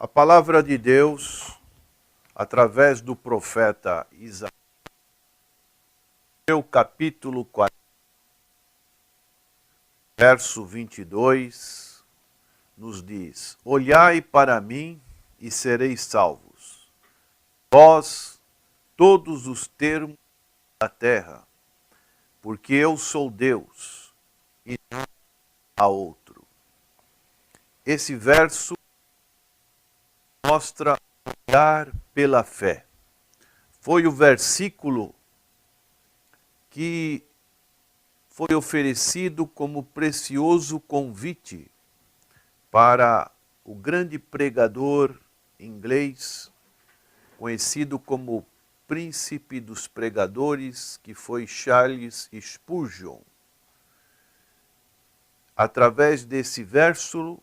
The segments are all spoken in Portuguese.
A palavra de Deus, através do profeta Isaías, capítulo 40, verso 22, nos diz: Olhai para mim e sereis salvos, vós, todos os termos da terra, porque eu sou Deus e não há outro. Esse verso mostra olhar pela fé. Foi o versículo que foi oferecido como precioso convite para o grande pregador inglês, conhecido como príncipe dos pregadores, que foi Charles Spurgeon. Através desse verso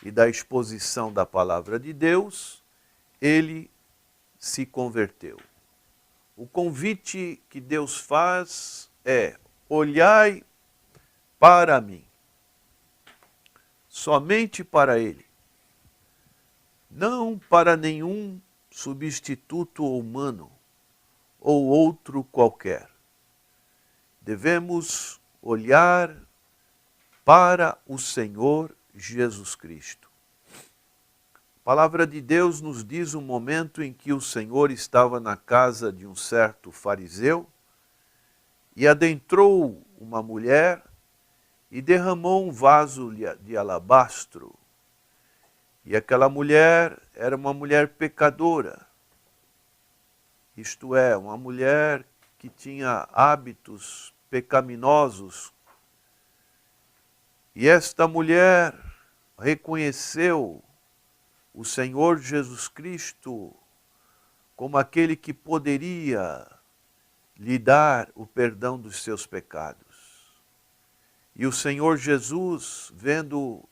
e da exposição da palavra de Deus, ele se converteu. O convite que Deus faz é: olhai para mim, somente para Ele, não para nenhum substituto humano ou outro qualquer. Devemos olhar para o Senhor Jesus Cristo. A palavra de Deus nos diz um momento em que o Senhor estava na casa de um certo fariseu e adentrou uma mulher e derramou um vaso de alabastro. E aquela mulher era uma mulher pecadora, isto é, uma mulher que tinha hábitos pecaminosos. E esta mulher reconheceu o Senhor Jesus Cristo como aquele que poderia lhe dar o perdão dos seus pecados. E o Senhor Jesus, vendo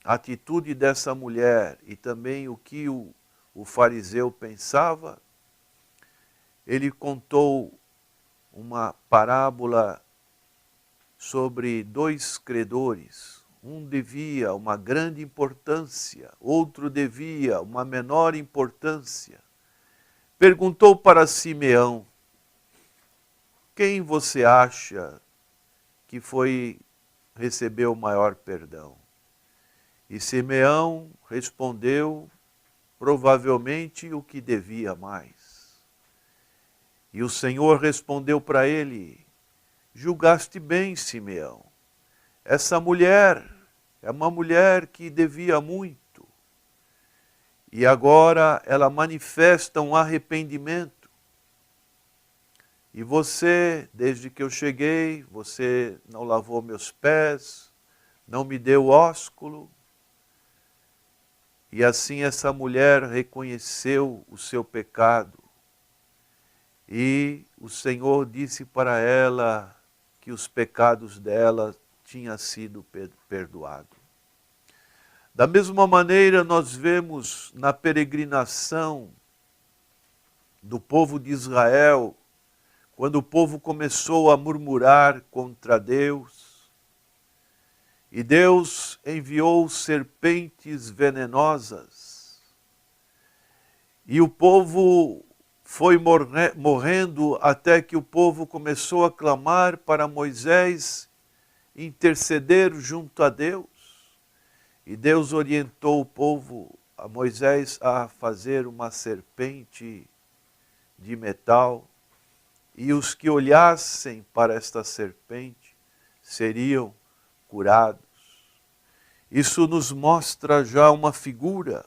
a atitude dessa mulher e também o que o fariseu pensava, ele contou uma parábola sobre dois credores. Um devia uma grande importância, outro devia uma menor importância. Perguntou para Simeão: quem você acha que recebeu o maior perdão? E Simeão respondeu: provavelmente o que devia mais. E o Senhor respondeu para ele: julgaste bem, Simeão. Essa mulher é uma mulher que devia muito. E agora ela manifesta um arrependimento. E você, desde que eu cheguei, você não lavou meus pés, não me deu ósculo. E assim essa mulher reconheceu o seu pecado. E o Senhor disse para ela que os pecados dela tinham sido perdoados. Da mesma maneira, nós vemos na peregrinação do povo de Israel, quando o povo começou a murmurar contra Deus, e Deus enviou serpentes venenosas, e o povo foi morrendo até que o povo começou a clamar para Moisés interceder junto a Deus. E Deus orientou o povo, a Moisés, a fazer uma serpente de metal, e os que olhassem para esta serpente seriam curados. Isso nos mostra já uma figura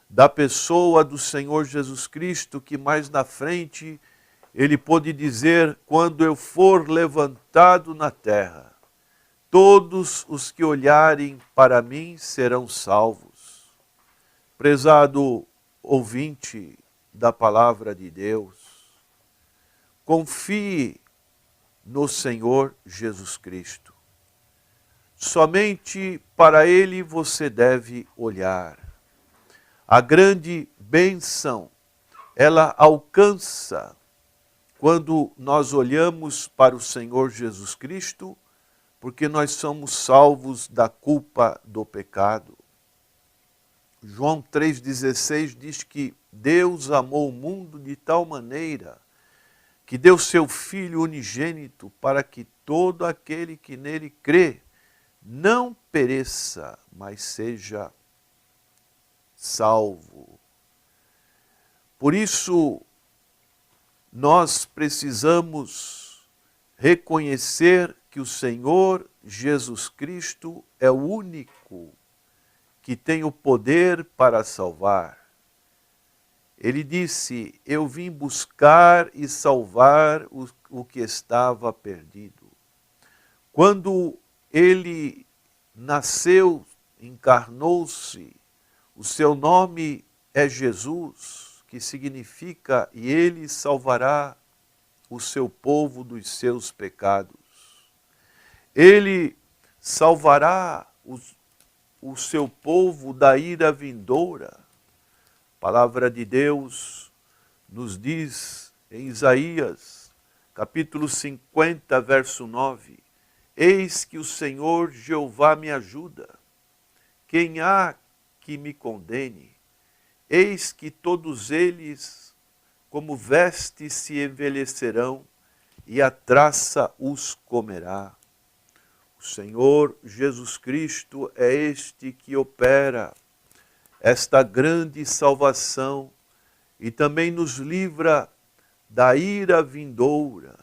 da pessoa do Senhor Jesus Cristo, que mais na frente ele pôde dizer: quando eu for levantado na terra, todos os que olharem para mim serão salvos. Prezado ouvinte da palavra de Deus, confie no Senhor Jesus Cristo. Somente para Ele você deve olhar. A grande bênção, ela alcança quando nós olhamos para o Senhor Jesus Cristo, porque nós somos salvos da culpa do pecado. João 3,16 diz que Deus amou o mundo de tal maneira que deu seu Filho unigênito para que todo aquele que nele crê não pereça, mas seja salvo. Por isso, nós precisamos reconhecer que o Senhor Jesus Cristo é o único que tem o poder para salvar. Ele disse, eu vim buscar e salvar o que estava perdido. Quando ele nasceu, encarnou-se, o seu nome é Jesus, que significa, e ele salvará o seu povo dos seus pecados. Ele salvará o seu povo da ira vindoura. A palavra de Deus nos diz em Isaías, capítulo 50, verso 9, eis que o Senhor Jeová me ajuda, quem há que me condene? Eis que todos eles, como vestes, se envelhecerão, e a traça os comerá. O Senhor Jesus Cristo é este que opera esta grande salvação e também nos livra da ira vindoura,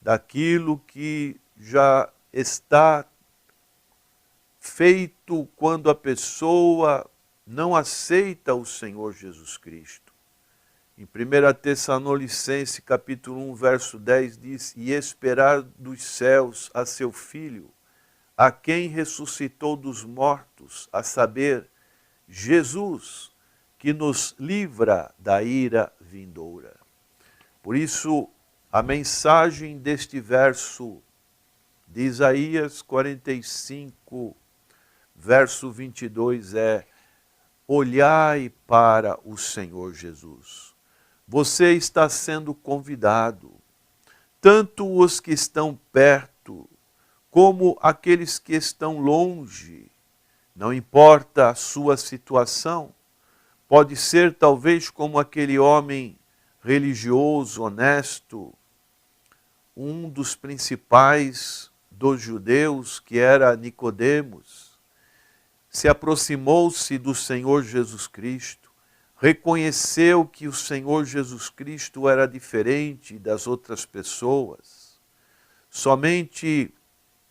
daquilo que já está feito quando a pessoa não aceita o Senhor Jesus Cristo. Em 1 Tessalonicenses, capítulo 1, verso 10, diz, e esperar dos céus a seu Filho, a quem ressuscitou dos mortos, a saber, Jesus, que nos livra da ira vindoura. Por isso, a mensagem deste verso de Isaías 45, verso 22 é, olhai para o Senhor Jesus. Você está sendo convidado, tanto os que estão perto, como aqueles que estão longe, não importa a sua situação, pode ser talvez como aquele homem religioso, honesto, um dos principais dos judeus, que era Nicodemos, se aproximou-se do Senhor Jesus Cristo, reconheceu que o Senhor Jesus Cristo era diferente das outras pessoas. Somente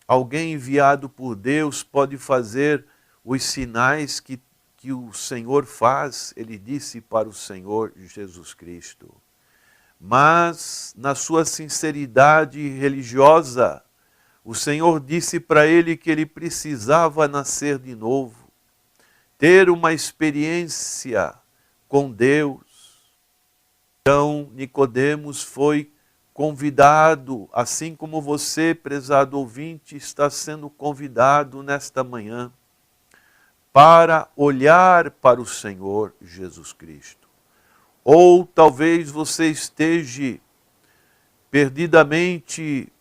alguém enviado por Deus pode fazer os sinais que o Senhor faz, ele disse para o Senhor Jesus Cristo. Mas, na sua sinceridade religiosa, o Senhor disse para ele que ele precisava nascer de novo, ter uma experiência com Deus. Então, Nicodemos foi convidado, assim como você, prezado ouvinte, está sendo convidado nesta manhã, para olhar para o Senhor Jesus Cristo. Ou talvez você esteja perdidamente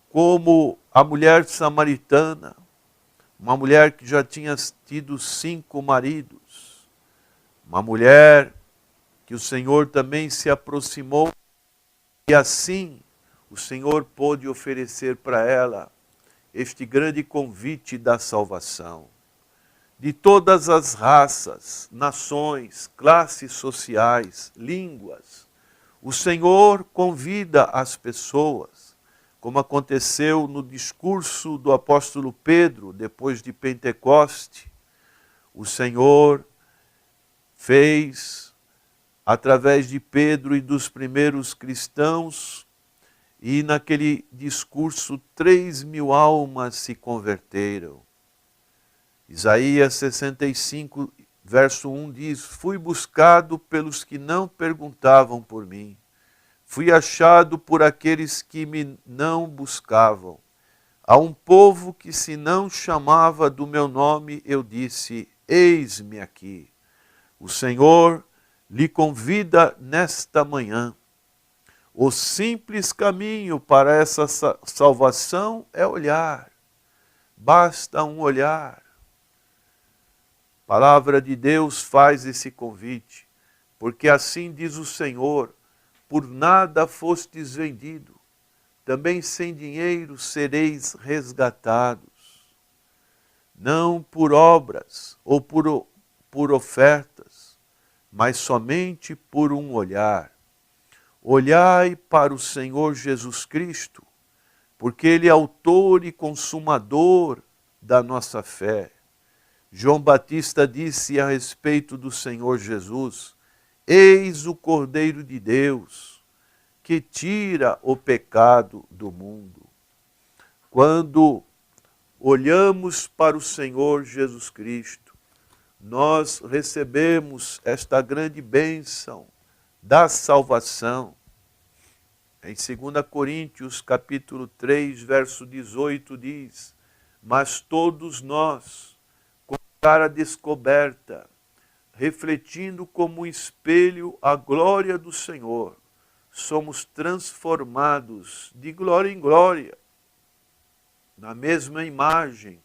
como a mulher samaritana, uma mulher que já tinha tido 5 maridos, uma mulher que o Senhor também se aproximou, e assim o Senhor pôde oferecer para ela este grande convite da salvação. De todas as raças, nações, classes sociais, línguas, o Senhor convida as pessoas, como aconteceu no discurso do apóstolo Pedro, depois de Pentecoste. O Senhor fez, através de Pedro e dos primeiros cristãos, e naquele discurso 3.000 almas se converteram. Isaías 65, verso 1 diz, fui buscado pelos que não perguntavam por mim, fui achado por aqueles que me não buscavam. A um povo que se não chamava do meu nome, eu disse, eis-me aqui. O Senhor lhe convida nesta manhã. O simples caminho para essa salvação é olhar. Basta um olhar. A palavra de Deus faz esse convite, porque assim diz o Senhor: por nada fostes vendido, também sem dinheiro sereis resgatados. Não por obras ou por ofertas, mas somente por um olhar. Olhai para o Senhor Jesus Cristo, porque Ele é autor e consumador da nossa fé. João Batista disse a respeito do Senhor Jesus: eis o Cordeiro de Deus, que tira o pecado do mundo. Quando olhamos para o Senhor Jesus Cristo, nós recebemos esta grande bênção da salvação. Em 2 Coríntios, capítulo 3, verso 18, diz: mas todos nós, com cara descoberta, refletindo como um espelho a glória do Senhor, somos transformados de glória em glória, na mesma imagem,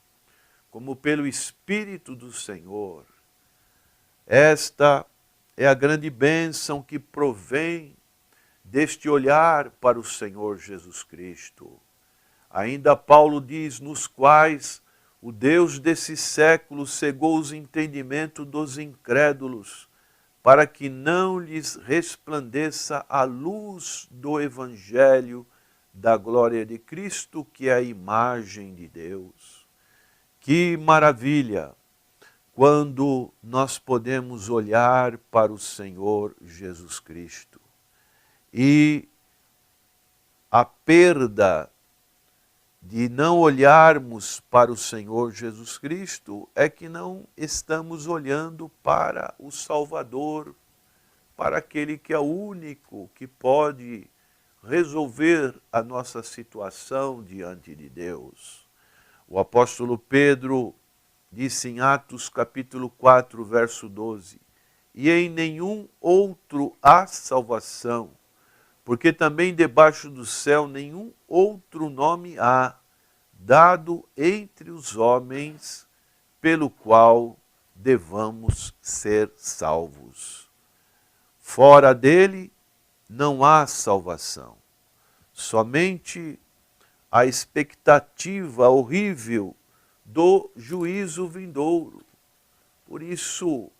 como pelo Espírito do Senhor. Esta é a grande bênção que provém deste olhar para o Senhor Jesus Cristo. Ainda Paulo diz: nos quais o Deus desse século cegou os entendimentos dos incrédulos, para que não lhes resplandeça a luz do Evangelho da glória de Cristo, que é a imagem de Deus. Que maravilha quando nós podemos olhar para o Senhor Jesus Cristo. E a perda de não olharmos para o Senhor Jesus Cristo é que não estamos olhando para o Salvador, para aquele que é o único que pode resolver a nossa situação diante de Deus. O apóstolo Pedro disse em Atos capítulo 4, verso 12: e em nenhum outro há salvação, porque também debaixo do céu nenhum outro nome há, dado entre os homens, pelo qual devamos ser salvos. Fora dele não há salvação, somente a expectativa horrível do juízo vindouro. Por isso,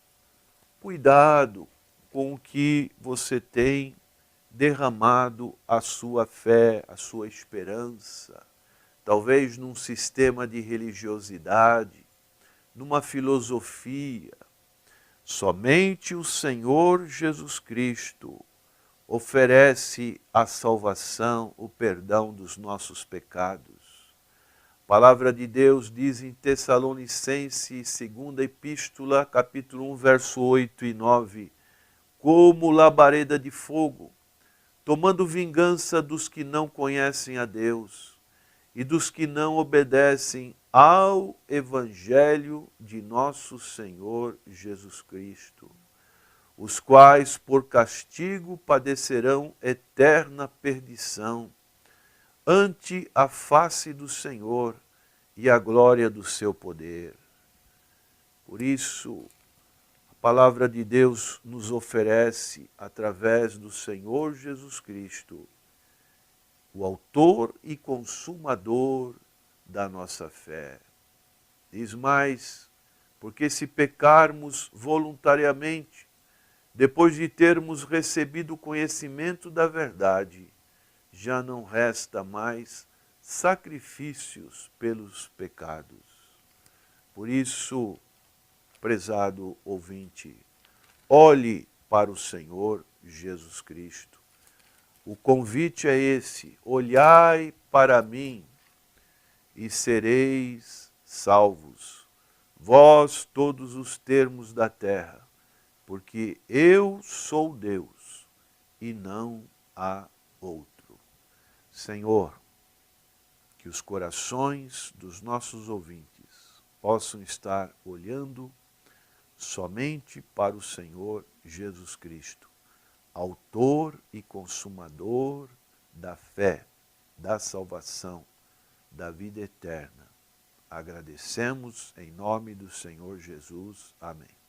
cuidado com o que você tem derramado a sua fé, a sua esperança, talvez num sistema de religiosidade, numa filosofia. Somente o Senhor Jesus Cristo oferece a salvação, o perdão dos nossos pecados. A palavra de Deus diz em Tessalonicenses, segunda epístola, capítulo 1, verso 8 e 9, como labareda de fogo, tomando vingança dos que não conhecem a Deus e dos que não obedecem ao Evangelho de nosso Senhor Jesus Cristo, os quais por castigo padecerão eterna perdição, ante a face do Senhor e a glória do seu poder. Por isso, a palavra de Deus nos oferece, através do Senhor Jesus Cristo, o autor e consumador da nossa fé. Diz mais: porque se pecarmos voluntariamente, depois de termos recebido o conhecimento da verdade, já não resta mais sacrifícios pelos pecados. Por isso, prezado ouvinte, olhe para o Senhor Jesus Cristo. O convite é esse: olhai para mim e sereis salvos, vós todos os termos da terra, porque eu sou Deus e não há outro. Senhor, que os corações dos nossos ouvintes possam estar olhando somente para o Senhor Jesus Cristo, autor e consumador da fé, da salvação, da vida eterna. agradecemos em nome do Senhor Jesus. Amém.